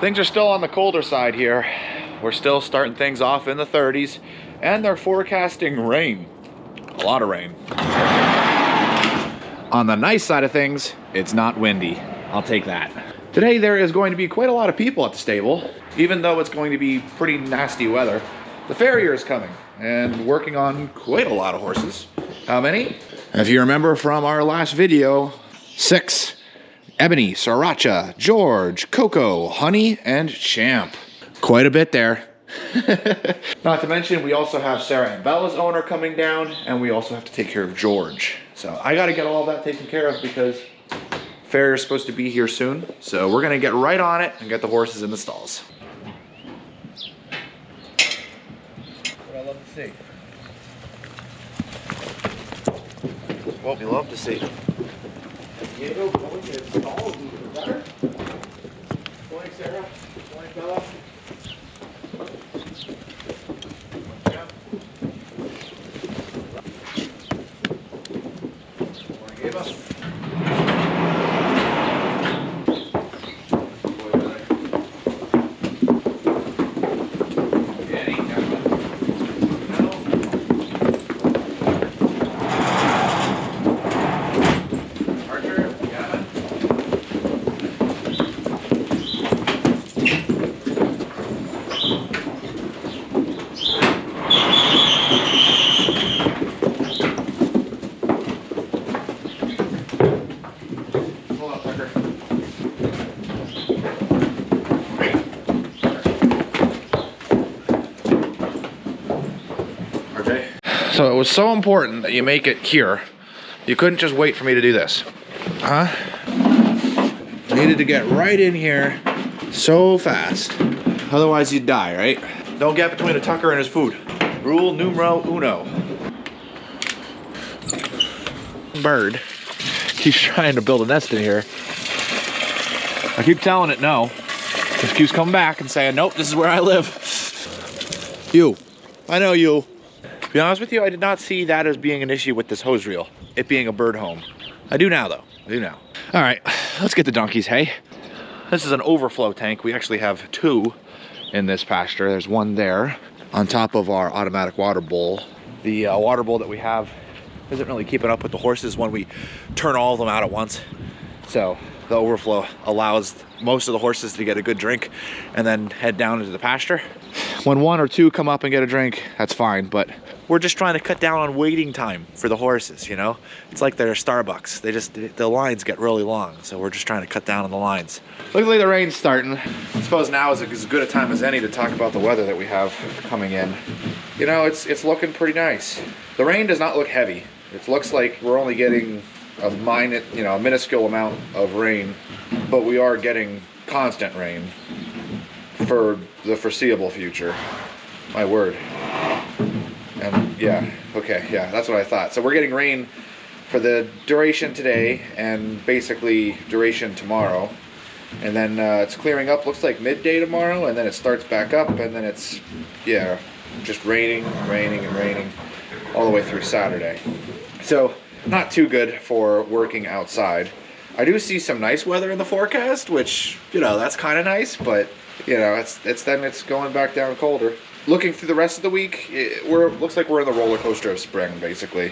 Things are still on the colder side here. We're still starting things off in the 30s, and they're forecasting rain. A lot of rain. On the nice side of things, it's not windy. I'll take that. Today there is going to be quite a lot of people at the stable, even though it's going to be pretty nasty weather. The farrier is coming and working on quite a lot of horses. How many? If you remember from our last video, 6. Ebony, Sriracha, George, Coco, Honey, and Champ. Quite a bit there. Not to mention, we also have Sarah and Bella's owner coming down, and we also have to take care of George. So I got to get all that taken care of because farrier's supposed to be here soon. So we're going to get right on it and get the horses in the stalls. What I love to see. What we love to see. Diego going to his stalls even better. Morning, Sarah. Morning, Bella. So it was so important that you make it here. You couldn't just wait for me to do this. Huh? Needed to get right in here so fast. Otherwise you'd die, right? Don't get between a tucker and his food. Rule numero uno. Bird keeps trying to build a nest in here. I keep telling it no. It keeps coming back and saying, nope, this is where I live. You. I know you. To be honest with you, I did not see that as being an issue with this hose reel, it being a bird home. I do now, though. I do now. All right, let's get the donkeys, hey? This is an overflow tank. We actually have 2 in this pasture. There's one there on top of our automatic water bowl. The water bowl that we have isn't really keeping up with the horses when we turn all of them out at once. So the overflow allows most of the horses to get a good drink and then head down into the pasture. When 1 or 2 come up and get a drink, that's fine, but we're just trying to cut down on waiting time for the horses, you know? It's like they're Starbucks. The lines get really long, so we're just trying to cut down on the lines. Looks like the rain's starting. I suppose now is as good a time as any to talk about the weather that we have coming in. You know, it's looking pretty nice. The rain does not look heavy. It looks like we're only getting a minuscule amount of rain, but we are getting constant rain for the foreseeable future. My word. And yeah, okay, yeah, that's what I thought. So we're getting rain for the duration today and basically duration tomorrow. And then it's clearing up, looks like midday tomorrow, and then it starts back up, and then it's, yeah, just raining, raining, and raining all the way through Saturday. So not too good for working outside. I do see some nice weather in the forecast, which, you know, that's kind of nice, but you know, it's going back down colder. Looking through the rest of the week, looks like we're in the roller coaster of spring, basically.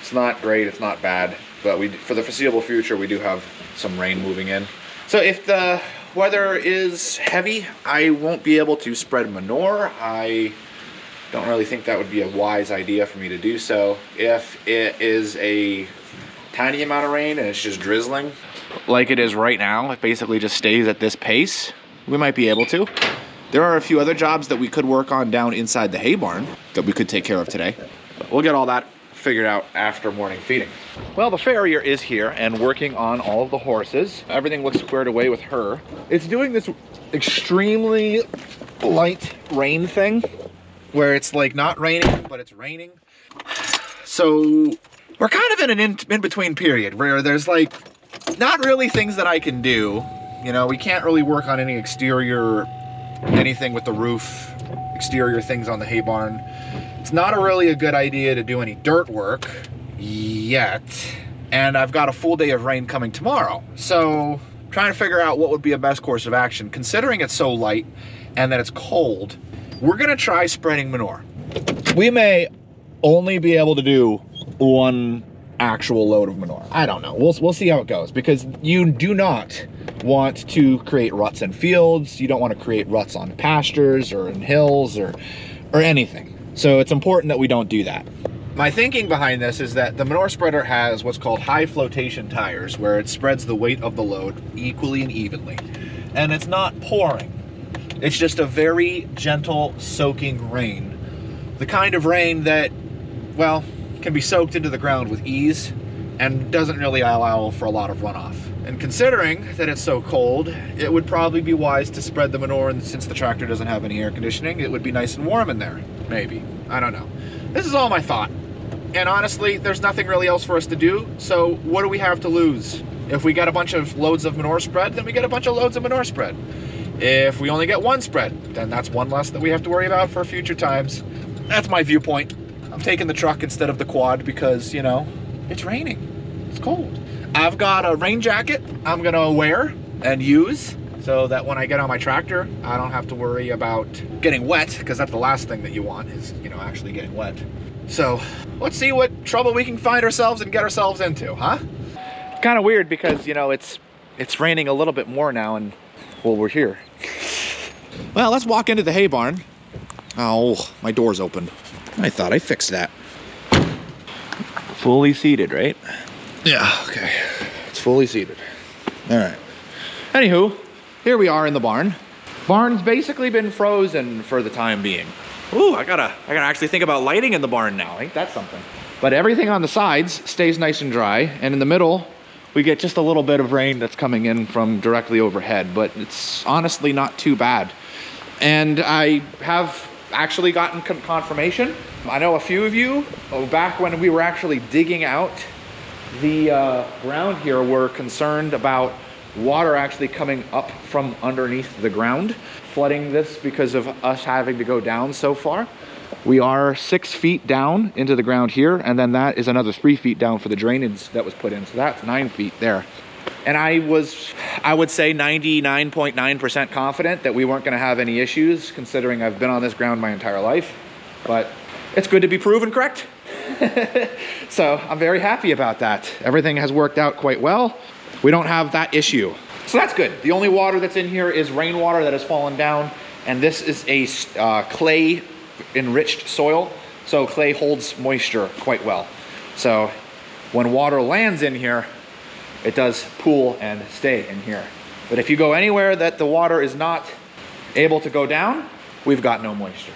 It's not great, it's not bad, but for the foreseeable future, we do have some rain moving in. So if the weather is heavy, I won't be able to spread manure. I don't really think that would be a wise idea for me to do so. If it is a tiny amount of rain and it's just drizzling, like it is right now, it basically just stays at this pace, we might be able to. There are a few other jobs that we could work on down inside the hay barn that we could take care of today. But we'll get all that figured out after morning feeding. Well, the farrier is here and working on all of the horses. Everything looks squared away with her. It's doing this extremely light rain thing where it's like not raining, but it's raining. So we're kind of in an in-between period where there's like not really things that I can do. You know, we can't really work on any exterior, anything with the roof, exterior things on the hay barn. It's not really a good idea to do any dirt work yet. And I've got a full day of rain coming tomorrow. So trying to figure out what would be a best course of action. Considering it's so light and that it's cold, we're gonna try spreading manure. We may only be able to do one actual load of manure. I don't know. We'll see how it goes, because you do not want to create ruts in fields. You don't want to create ruts on pastures or in hills or anything. So it's important that we don't do that. My thinking behind this is that the manure spreader has what's called high flotation tires, where it spreads the weight of the load equally and evenly. And it's not pouring. It's just a very gentle soaking rain. The kind of rain that, well, can be soaked into the ground with ease and doesn't really allow for a lot of runoff. And considering that it's so cold, it would probably be wise to spread the manure, and since the tractor doesn't have any air conditioning, it would be nice and warm in there. Maybe. I don't know. This is all my thought. And honestly, there's nothing really else for us to do, so what do we have to lose? If we get a bunch of loads of manure spread, then we get a bunch of loads of manure spread. If we only get one spread, then that's one less that we have to worry about for future times. That's my viewpoint. I'm taking the truck instead of the quad because, you know, it's raining. It's cold. I've got a rain jacket I'm gonna wear and use so that when I get on my tractor, I don't have to worry about getting wet, because that's the last thing that you want is, you know, actually getting wet. So let's see what trouble we can find ourselves and get ourselves into, huh? It's kind of weird because, you know, it's raining a little bit more now, and well, we're here. Well, let's walk into the hay barn. Oh, my door's open. I thought I fixed that. Fully seated, right? Yeah, okay. It's fully seated. All right. Anywho, here we are in the barn. Barn's basically been frozen for the time being. Ooh, I gotta actually think about lighting in the barn now. Ain't that something? But everything on the sides stays nice and dry, and in the middle, we get just a little bit of rain that's coming in from directly overhead, but it's honestly not too bad. And I have actually gotten confirmation. I know a few of you, back when we were actually digging out the ground here, were concerned about water actually coming up from underneath the ground, flooding this because of us having to go down so far. We are 6 feet down into the ground here, and then that is another 3 feet down for the drainage that was put in. So that's 9 feet there. And I would say 99.9% confident that we weren't gonna have any issues, considering I've been on this ground my entire life. But it's good to be proven correct. So I'm very happy about that. Everything has worked out quite well. We don't have that issue. So that's good. The only water that's in here is rainwater that has fallen down, and this is a clay enriched soil, so clay holds moisture quite well. So when water lands in here, it does pool and stay in here. But if you go anywhere that the water is not able to go down, we've got no moisture.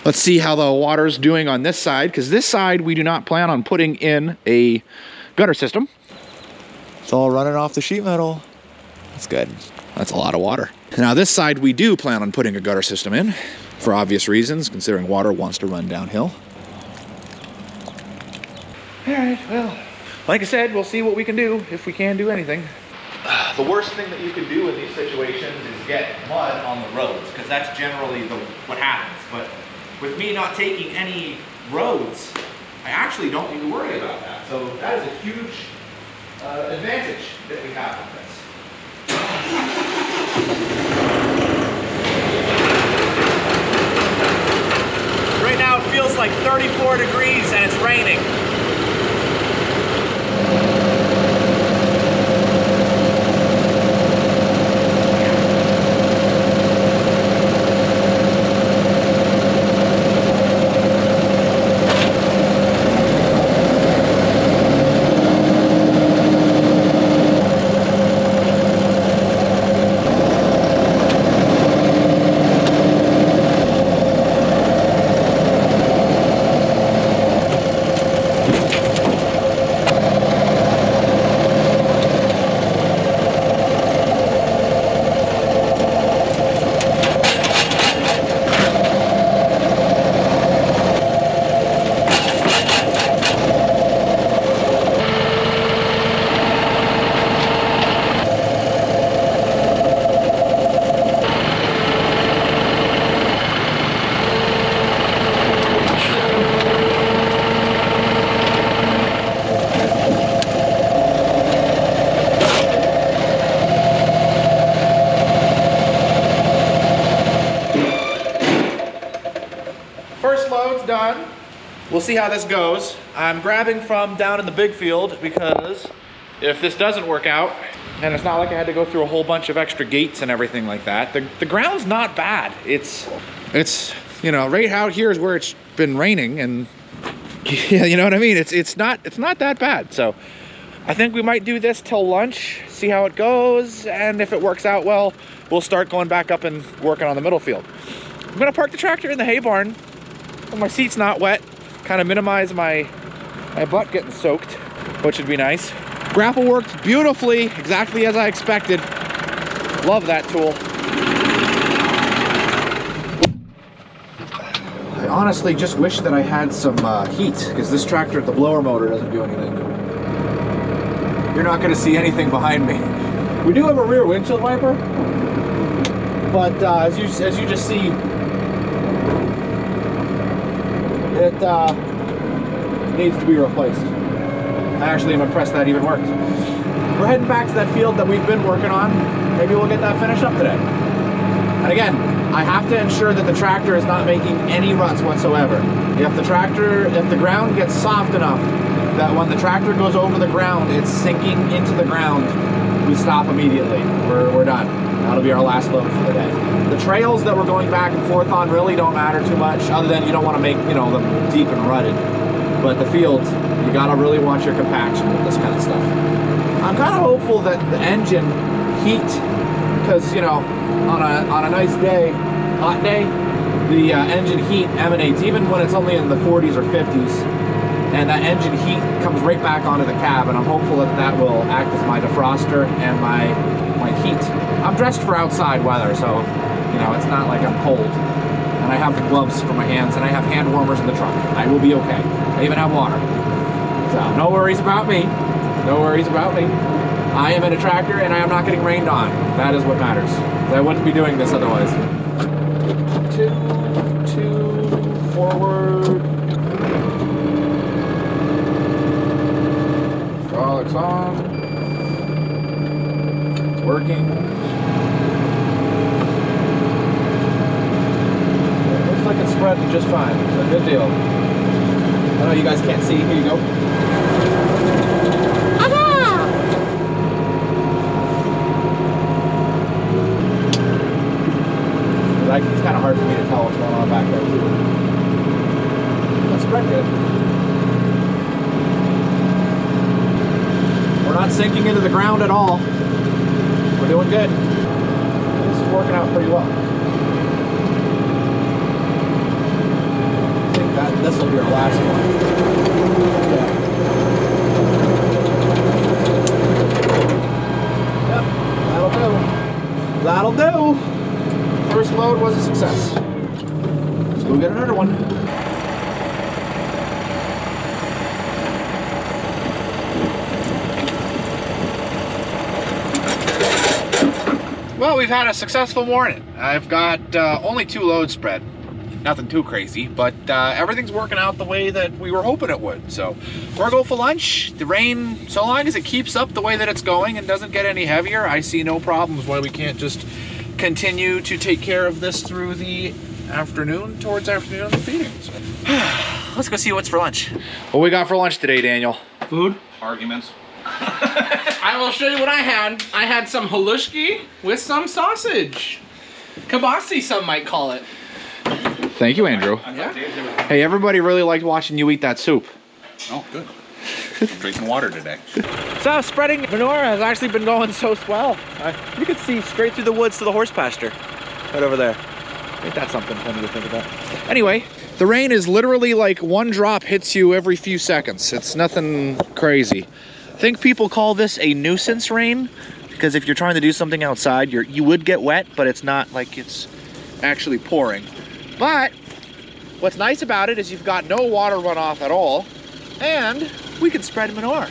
Let's see how the water's doing on this side, because this side we do not plan on putting in a gutter system. It's all running off the sheet metal. That's good. That's a lot of water. Now this side we do plan on putting a gutter system in, for obvious reasons, considering water wants to run downhill. All right, well, like I said, we'll see what we can do, if we can do anything. The worst thing that you can do in these situations is get mud on the roads, because that's generally what happens. But with me not taking any roads, I actually don't need to worry about that. So that is a huge advantage that we have with this. Right now it feels like 34 degrees and it's raining. it's done. We'll see how this goes. I'm grabbing from down in the big field because if this doesn't work out, and it's not like I had to go through a whole bunch of extra gates and everything like that. The ground's not bad. It's you know, right out here is where it's been raining, and you know what I mean? It's not that bad. So I think we might do this till lunch, see how it goes, and if it works out well, we'll start going back up and working on the middle field. I'm gonna park the tractor in the hay barn when my seat's not wet, kind of minimize my butt getting soaked, which would be nice. Grapple worked beautifully, exactly as I expected. Love that tool. I honestly just wish that I had some heat, because this tractor at the blower motor doesn't do anything. You're not going to see anything behind me. We do have a rear windshield wiper, but as you just see, it needs to be replaced. I actually am impressed that even worked. We're heading back to that field that we've been working on. Maybe we'll get that finished up today. And again, I have to ensure that the tractor is not making any ruts whatsoever. If the ground gets soft enough that when the tractor goes over the ground, it's sinking into the ground, we stop immediately. We're done. That'll be our last load for the day. The trails that we're going back and forth on really don't matter too much, other than you don't want to make, you know, them deep and rutted. But the fields, you gotta really watch your compaction with this kind of stuff. I'm kind of hopeful that the engine heat, because, you know, on a nice day, hot day, the engine heat emanates, even when it's only in the 40s or 50s, and that engine heat comes right back onto the cab, and I'm hopeful that that will act as my defroster and my heat. I'm dressed for outside weather, so, you know, it's not like I'm cold. And I have the gloves for my hands, and I have hand warmers in the trunk. I will be okay. I even have water. So no worries about me. No worries about me. I am in a tractor, and I am not getting rained on. That is what matters. I wouldn't be doing this otherwise. Two, forward. Hydraulics on. It's working. Looks like it's spreading just fine. So good deal. I know you guys can't see. Here you go. It's kind of hard for me to tell what's going on back there too. That's spread good. We're not sinking into the ground at all. We're doing good. This is working out pretty well. I think that this will be our last one. Yeah. Yep, that'll do. That'll do. First load was a success. Let's go get another one. Well, we've had a successful morning. I've got only 2 loads spread. Nothing too crazy, but everything's working out the way that we were hoping it would. So we're gonna go for lunch. The rain, so long as it keeps up the way that it's going and doesn't get any heavier, I see no problems why we can't just continue to take care of this through the afternoon, towards afternoon feeding. So. Let's go see what's for lunch. What we got for lunch today, Daniel? Food? Arguments. I will show you what I had. I had some halushki with some sausage. Kibasi, some might call it. Thank you, Andrew. Yeah. Hey, everybody really liked watching you eat that soup. Oh, good. I'm drinking water today. So spreading manure has actually been going so swell. You can see straight through the woods to the horse pasture right over there. Ain't that something funny to think about? Anyway, the rain is literally like one drop hits you every few seconds. It's nothing crazy. I think people call this a nuisance rain because if you're trying to do something outside, you would get wet, but it's not like it's actually pouring. But what's nice about it is you've got no water runoff at all, and we can spread manure.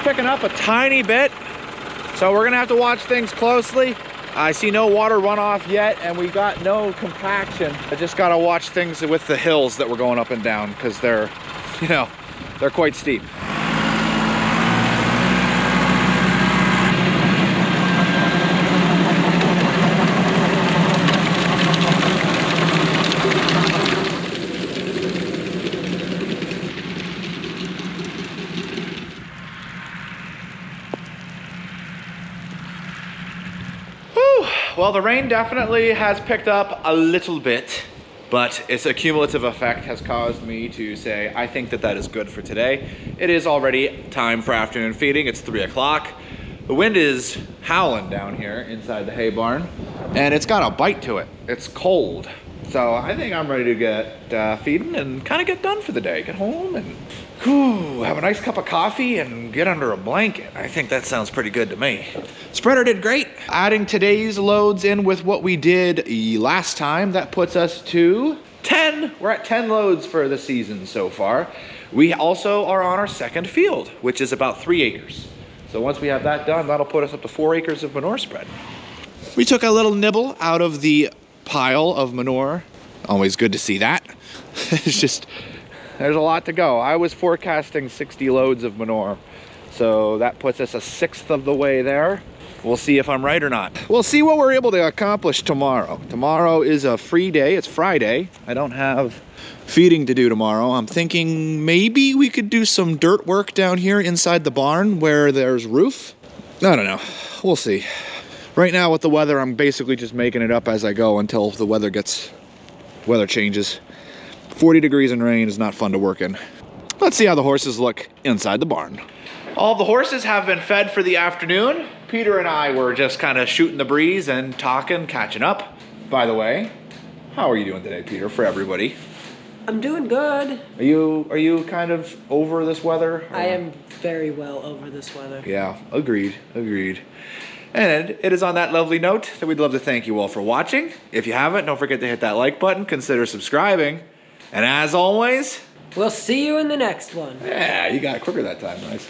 picking up a tiny bit, so we're gonna have to watch things closely. I see no water runoff yet, and we got no compaction. I just gotta watch things with the hills that we're going up and down, because they're, you know, they're quite steep. Well, the rain definitely has picked up a little bit, but its accumulative effect has caused me to say, I think that that is good for today. It is already time for afternoon feeding. It's 3 o'clock. The wind is howling down here inside the hay barn, and it's got a bite to it. It's cold. So I think I'm ready to get feeding and kind of get done for the day. Get home and have a nice cup of coffee and get under a blanket. I think that sounds pretty good to me. Spreader did great. Adding today's loads in with what we did last time, that puts us to 10. We're at 10 loads for the season so far. We also are on our second field, which is about 3 acres. So once we have that done, that'll put us up to 4 acres of manure spread. We took a little nibble out of the pile of manure. Always good to see that. It's just, there's a lot to go. I was forecasting 60 loads of manure. So that puts us a 1/6 of the way there. We'll see if I'm right or not. We'll see what we're able to accomplish tomorrow. Tomorrow is a free day, it's Friday. I don't have feeding to do tomorrow. I'm thinking maybe we could do some dirt work down here inside the barn where there's roof. I don't know, we'll see. Right now with the weather, I'm basically just making it up as I go until the weather changes. 40 degrees and rain is not fun to work in. Let's see how the horses look inside the barn. All the horses have been fed for the afternoon. Peter and I were just kind of shooting the breeze and talking, catching up. By the way, how are you doing today, Peter, for everybody? I'm doing good. Are you kind of over this weather? Or? I am very well over this weather. Yeah, agreed. And it is on that lovely note that we'd love to thank you all for watching. If you haven't, don't forget to hit that like button, consider subscribing. And as always, we'll see you in the next one. Yeah, you got it quicker that time, nice.